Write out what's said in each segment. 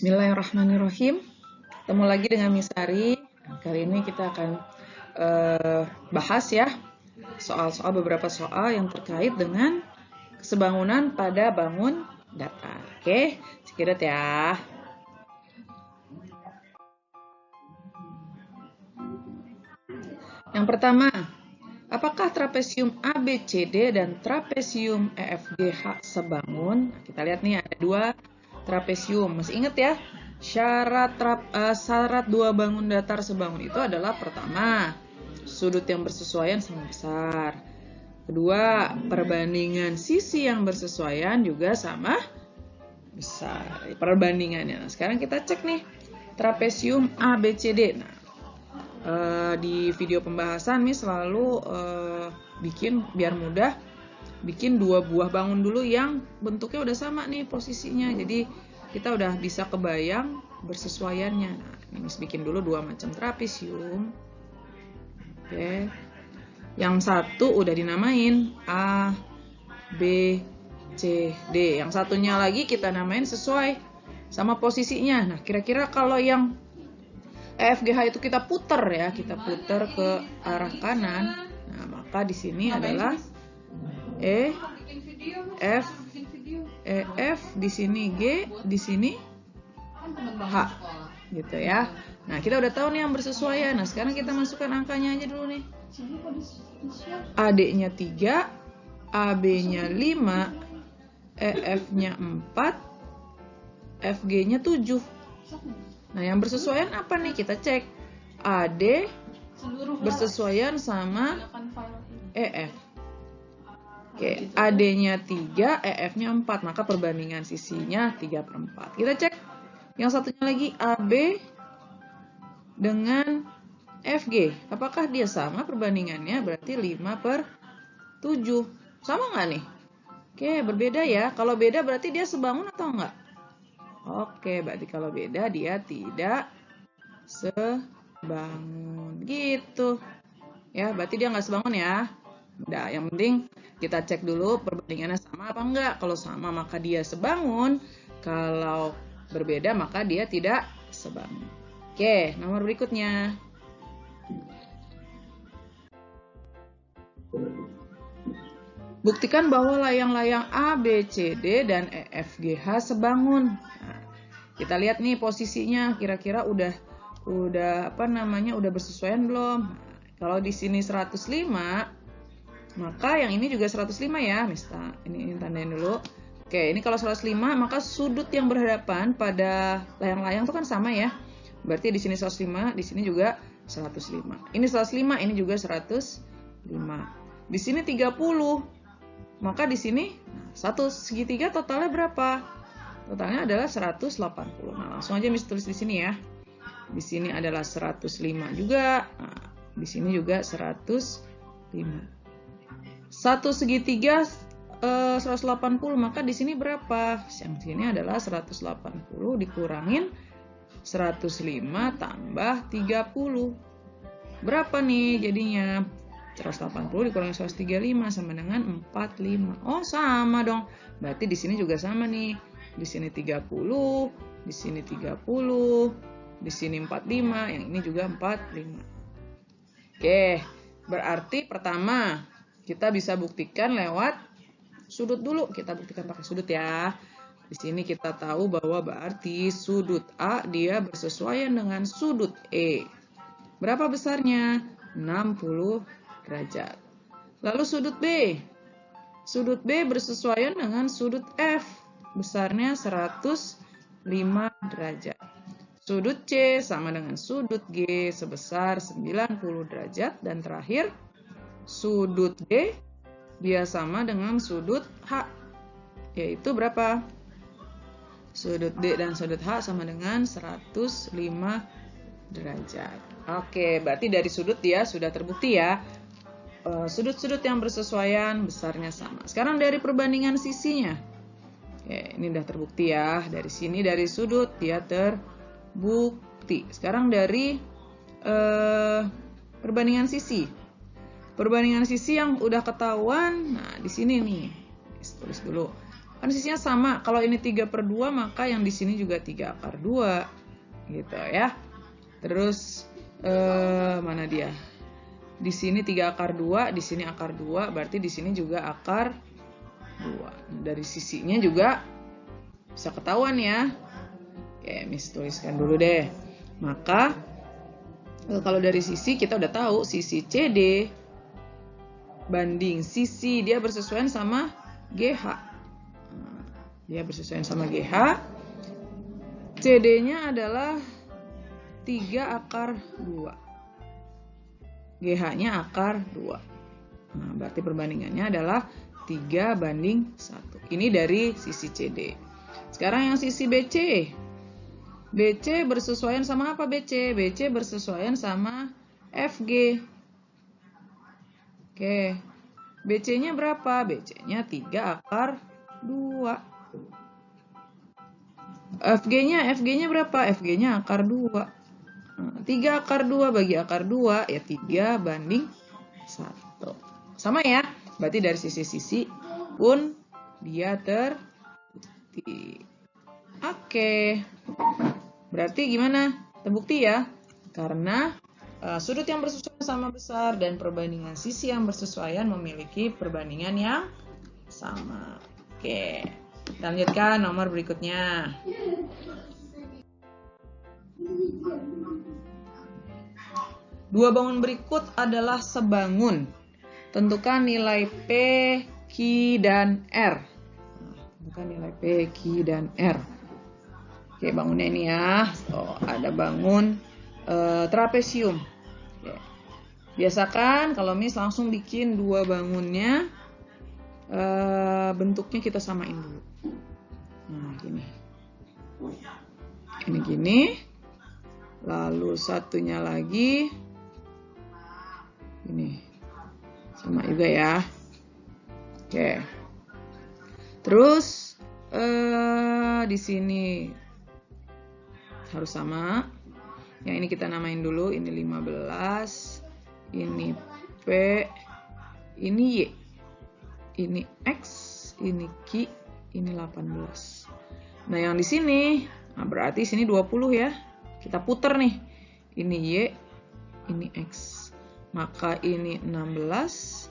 Bismillahirrahmanirrahim. Ketemu lagi dengan Miss Ari. Kali ini kita akan bahas ya beberapa soal yang terkait dengan kesebangunan pada bangun datar. Oke, sekirat ya. Yang pertama, apakah trapesium ABCD dan trapesium EFGH sebangun? Kita lihat nih ada dua trapesium. Masih ingat ya? Syarat dua bangun datar sebangun itu adalah pertama, sudut yang bersesuaian sama besar. Kedua, perbandingan sisi yang bersesuaian juga sama besar. Perbandingannya. Nah, sekarang kita cek nih trapesium ABCD. Nah, di video pembahasan nih selalu biar mudah bikin dua buah bangun dulu yang bentuknya udah sama nih posisinya, jadi kita udah bisa kebayang bersesuaiannya. Nah, ini Miss bikin dulu dua macam trapesium. Oke, yang satu udah dinamain A, B, C, D. Yang satunya lagi kita namain sesuai sama posisinya. Nah, kira-kira kalau yang EFGH itu kita puter ya, kita puter ke arah kanan. Nah, maka di sini adalah E, F, EF, di sini G, di sini H, gitu ya. Nah, kita udah tahu nih yang bersesuaian. Nah, sekarang kita masukkan angkanya aja dulu nih. AD-nya 3, AB-nya 5, EF-nya 4, FG-nya 7. Nah, yang bersesuaian apa nih? Kita cek. AD bersesuaian sama EF. Oke, AD-nya 3, EF-nya 4. Maka perbandingan sisinya 3/4. Kita cek yang satunya lagi, AB dengan FG. Apakah dia sama perbandingannya? Berarti 5/7. Sama nggak nih? Oke, berbeda ya. Kalau beda berarti dia sebangun atau enggak? Oke, berarti kalau beda dia tidak sebangun gitu. Ya, berarti dia nggak sebangun ya. Udah, yang penting kita cek dulu perbandingannya sama apa enggak. Kalau sama maka dia sebangun. Kalau berbeda maka dia tidak sebangun. Oke, nomor berikutnya. Buktikan bahwa layang-layang A, B, C, D, dan E, F, G, H sebangun. Nah, kita lihat nih posisinya, kira-kira udah bersesuaian belum? Nah, kalau di sini 105, maka yang ini juga 105 ya, Mister. Ini tandain dulu. Oke, ini kalau 105, maka sudut yang berhadapan pada layang-layang itu kan sama ya. Berarti di sini 105, di sini juga 105. Ini 105, ini juga 105. Di sini 30. Maka di sini satu segitiga totalnya berapa? Totalnya adalah 180. Nah, langsung aja Miss tulis di sini ya. Di sini adalah 105 juga. Nah, di sini juga 105. Satu segitiga 180, maka di sini berapa? Yang sini adalah 180 dikurangin 105 tambah 30. Berapa nih jadinya? 180 dikurangi 135 sama dengan 45. Oh, sama dong. Berarti di sini juga sama nih. Di sini 30, di sini 30, di sini 45, yang ini juga 45. Oke, berarti pertama kita bisa buktikan lewat sudut dulu. Kita buktikan pakai sudut ya. Di sini kita tahu bahwa berarti sudut A dia bersesuaian dengan sudut E. Berapa besarnya? 60 derajat. Lalu sudut B. Sudut B bersesuaian dengan sudut F. Besarnya 105 derajat. Sudut C sama dengan sudut G sebesar 90 derajat. Dan terakhir, sudut D dia sama dengan sudut H. Yaitu berapa? Sudut D dan sudut H sama dengan 105 derajat. Oke, berarti dari sudut dia sudah terbukti ya. Sudut-sudut yang bersesuaian besarnya sama. Sekarang dari perbandingan sisinya. Oke, ini udah terbukti ya. Dari sini dari sudut dia terbukti. Sekarang dari perbandingan sisi. Perbandingan sisi yang udah ketahuan. Nah, di sini nih. Tulis dulu. Kan sisinya sama. Kalau ini 3/2, maka yang di sini juga 3/2. Gitu ya. Terus mana dia? Di sini 3/2, di sini akar 2, berarti di sini juga akar 2. Dari sisinya juga bisa ketahuan ya. Oke, Miss tuliskan dulu deh. Maka kalau dari sisi kita udah tahu sisi CD banding sisi dia bersesuaian sama GH. Dia bersesuaian sama GH. CD-nya adalah 3/2. GH-nya akar 2. Nah, berarti perbandingannya adalah 3/1. Ini dari sisi CD. Sekarang yang sisi BC. BC bersesuaian sama apa BC? BC bersesuaian sama FG. Oke. BC-nya berapa? BC-nya 3/2. FG-nya berapa? FG-nya akar 2. 3/2 bagi akar 2 ya 3/1. Sama ya? Berarti dari sisi-sisi pun dia terbukti. Oke. Berarti gimana? Terbukti ya? Karena sudut yang bersesuaian sama besar dan perbandingan sisi yang bersesuaian memiliki perbandingan yang sama. Oke. Kita lanjutkan nomor berikutnya. Dua bangun berikut adalah sebangun. Tentukan nilai P, Q, dan R. Tentukan nilai P, Q, dan R. Oke, bangunnya ini ya. Ada bangun trapesium. Oke. Biasakan kalau Miss langsung bikin dua bangunnya, bentuknya kita samain dulu. Nah, gini. Ini gini. Lalu satunya lagi. Ini sama juga ya. Oke. Terus di sini harus sama. Yang ini kita namain dulu. Ini 15. Ini P. Ini Y. Ini X. Ini Q. Ini 18. Nah yang di sini, nah berarti sini 20 ya. Kita puter nih. Ini Y. Ini X. Maka ini 16,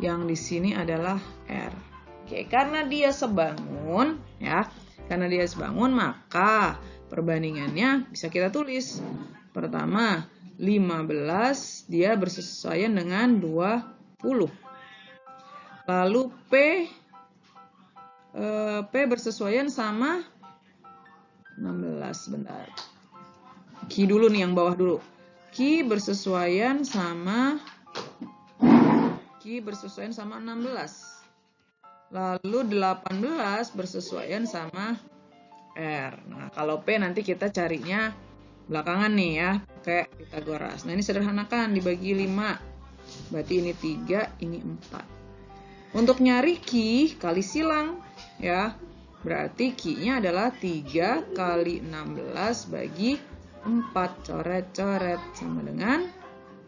yang di sini adalah R. Oke, karena dia sebangun, ya, karena dia sebangun, maka perbandingannya bisa kita tulis. Pertama, 15, dia bersesuaian dengan 20. Lalu P bersesuaian sama 16, bentar. Q dulu nih, yang bawah dulu. Q bersesuaian sama 16. Lalu 18 bersesuaian sama R. Nah, kalau P nanti kita carinya belakangan nih ya, kayak Pitagoras. Nah, ini sederhanakan dibagi 5. Berarti ini 3, ini 4. Untuk nyari Q kali silang ya. Berarti Q-nya adalah 3 kali 16 bagi 4, coret-coret, sama dengan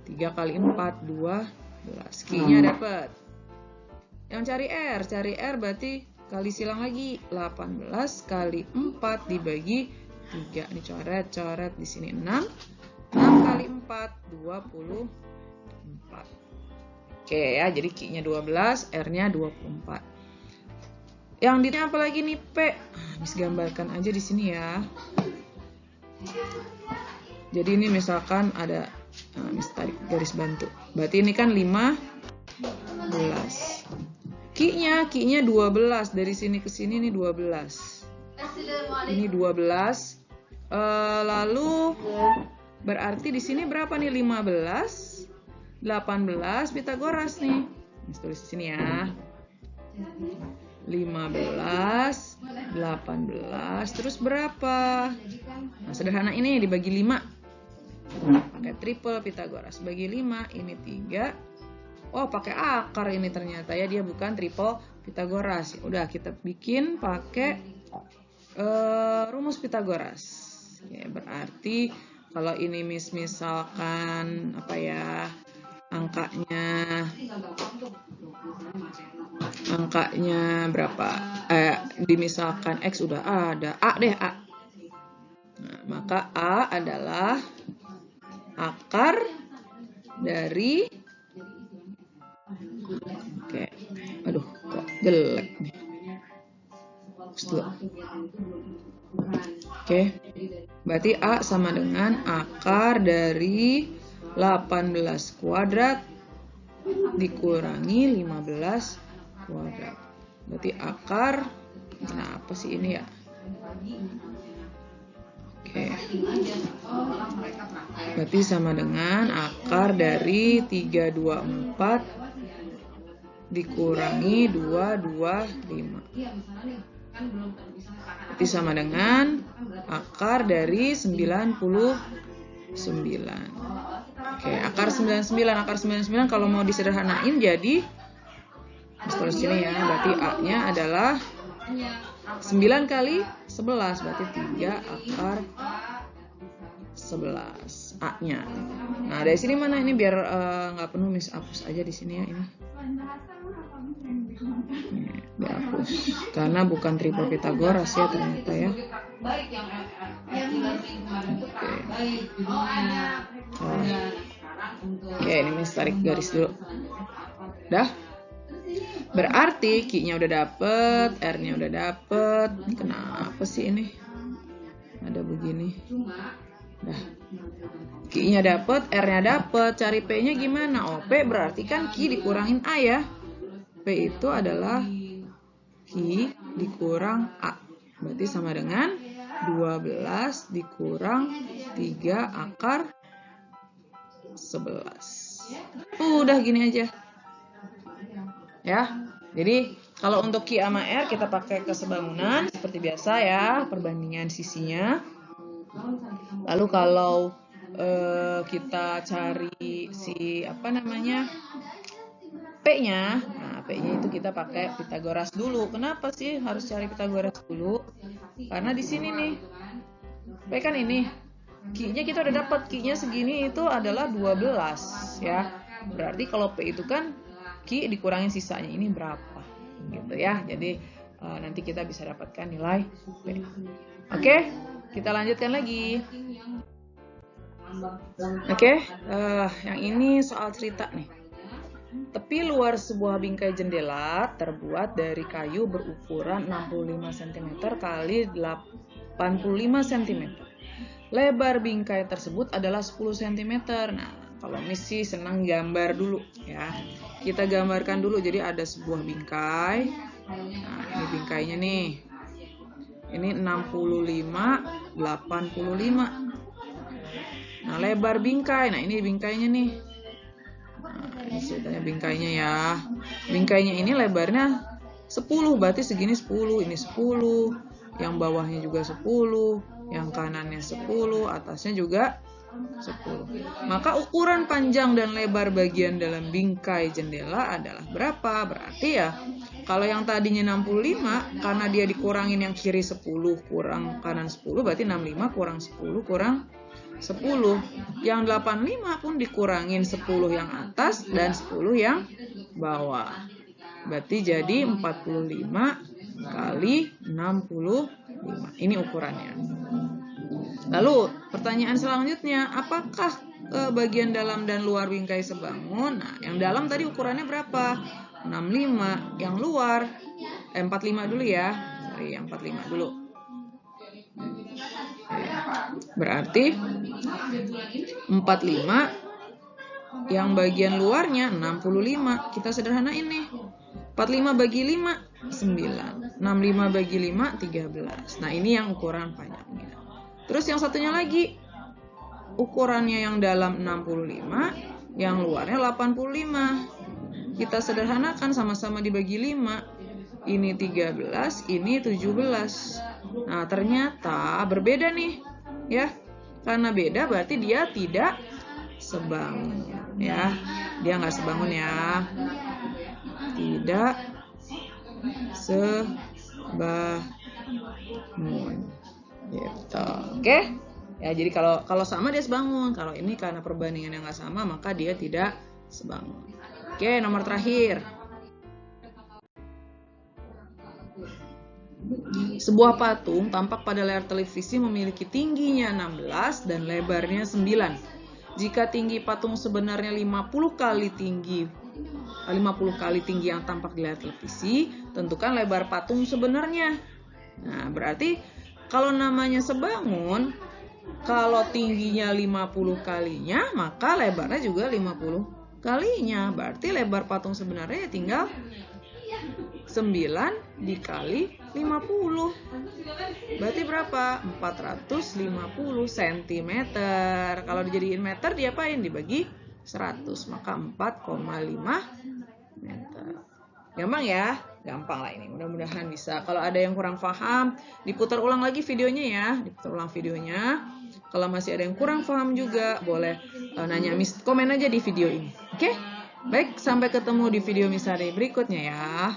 3 kali 4, 12. Q-nya dapat. Yang cari R berarti kali silang lagi, 18 kali 4 dibagi 3. Ini coret-coret, di sini 6. 6 kali 4, 24. Oke ya, jadi Q-nya 12, R-nya 24. Yang di apa lagi nih P? Bisa gambarkan aja di sini ya. Jadi ini misalkan ada tarik garis bantu. Berarti ini kan 15. Q-nya 12. Dari sini ke sini ini 12. Ini 12. Lalu berarti di sini berapa nih? 15. 18 Pitagoras nih. Tulis di sini ya. 15, 18, terus berapa? Nah, sederhana ini dibagi 5. Pakai triple Pitagoras. Bagi 5, ini 3. Oh, pakai akar ini ternyata ya, dia bukan triple Pitagoras. Udah kita bikin pakai rumus Pitagoras. Ya, berarti kalau ini misalkan apa ya? angkanya berapa? Dimisalkan X udah ada, A deh, A. Nah, maka A adalah akar dari, oke, aduh kok jelek nih. Oke, berarti A sama dengan akar dari 18 kuadrat dikurangi 15 kuadrat. Berarti akar, kenapa sih ini ya? Oke. Berarti sama dengan akar dari 324 dikurangi 225. Berarti sama dengan akar dari 99. Oke, akar 99 kalau mau disederhanain jadi terus sini ya, berarti A-nya adalah 9 kali 11, berarti 3 akar 11 A-nya. Nah, dari sini mana ini biar nggak penuh, Miss hapus aja di sini ya ini. Biar hapus karena bukan triple Pythagoras ya ternyata ya. Oke, ini Miss tarik garis dulu. Dah? Berarti Q-nya udah dapet, R-nya udah dapet. Kenapa sih ini? Ada begini. Dah. Q-nya dapet, R-nya dapet. Cari P-nya gimana? Oh, P berarti kan Q dikurangin A ya. P itu adalah Q dikurang A. Berarti sama dengan 12 dikurang 3 akar 11. Udah gini aja. Ya, jadi kalau untuk Q sama R kita pakai kesebangunan seperti biasa ya, perbandingan sisinya. Lalu kalau kita cari si P-nya, nah P-nya itu kita pakai Pythagoras dulu. Kenapa sih harus cari Pythagoras dulu? Karena di sini nih, P kan ini, Q-nya kita udah dapat, Q-nya segini itu adalah 12 ya. Berarti kalau P itu kan Q dikurangin sisanya ini berapa gitu ya. Jadi nanti kita bisa dapatkan nilai P. Oke, kita lanjutkan lagi. Oke, yang ini soal cerita nih. Tepi luar sebuah bingkai jendela terbuat dari kayu berukuran 65 cm kali 85 cm. Lebar bingkai tersebut adalah 10 cm. Nah, kalau Miss senang gambar dulu ya. Kita gambarkan dulu. Jadi ada sebuah bingkai. Nah, ini bingkainya nih. Ini 65, 85. Nah, lebar bingkai. Nah, ini bingkainya nih. Nah, ini ceritanya bingkainya ya. Bingkainya ini lebarnya 10, berarti segini 10, ini 10. Yang bawahnya juga 10, yang kanannya 10, atasnya juga 10. Maka ukuran panjang dan lebar bagian dalam bingkai jendela adalah berapa? Berarti ya, kalau yang tadinya 65, karena dia dikurangin yang kiri 10 kurang kanan 10, berarti 65 kurang 10 kurang 10. Yang 85 pun dikurangin 10 yang atas dan 10 yang bawah. Berarti jadi 45 kali 65. Ini ukurannya. Lalu pertanyaan selanjutnya, apakah bagian dalam dan luar bingkai sebangun? Nah, yang dalam tadi ukurannya berapa? 65. Yang luar 45 dulu ya. Sorry, yang 45 dulu. Berarti 45 yang bagian luarnya 65. Kita sederhanain nih. 45 bagi 5 9. 65 bagi 5 13. Nah, ini yang ukuran panjangnya. Terus yang satunya lagi, ukurannya yang dalam 65, yang luarnya 85. Kita sederhanakan, sama-sama dibagi 5. Ini 13, ini 17. Nah, ternyata berbeda nih, ya. Karena beda berarti dia tidak sebangun, ya. Dia nggak sebangun ya. Tidak sebangun. Gitu. Oke? Ya, jadi kalau sama dia sebangun. Kalau ini karena perbandingan yang nggak sama, maka dia tidak sebangun. Oke, nomor terakhir. Sebuah patung tampak pada layar televisi memiliki tingginya 16 dan lebarnya 9. Jika tinggi patung sebenarnya 50 kali tinggi yang tampak di layar televisi, tentukan lebar patung sebenarnya. Nah, berarti kalau namanya sebangun, kalau tingginya 50 kalinya, maka lebarnya juga 50 kalinya. Berarti lebar patung sebenarnya tinggal 9 dikali 50. Berarti berapa? 450 cm. Kalau dijadiin meter diapain? Dibagi 100, maka 4,5 meter. Gampang ya? Gampang lah ini. Mudah-mudahan bisa. Kalau ada yang kurang paham, diputar ulang lagi videonya ya. Diputar ulang videonya. Kalau masih ada yang kurang paham juga, boleh nanya Miss, komen aja di video ini. Oke? Baik, sampai ketemu di video Miss Hari berikutnya ya.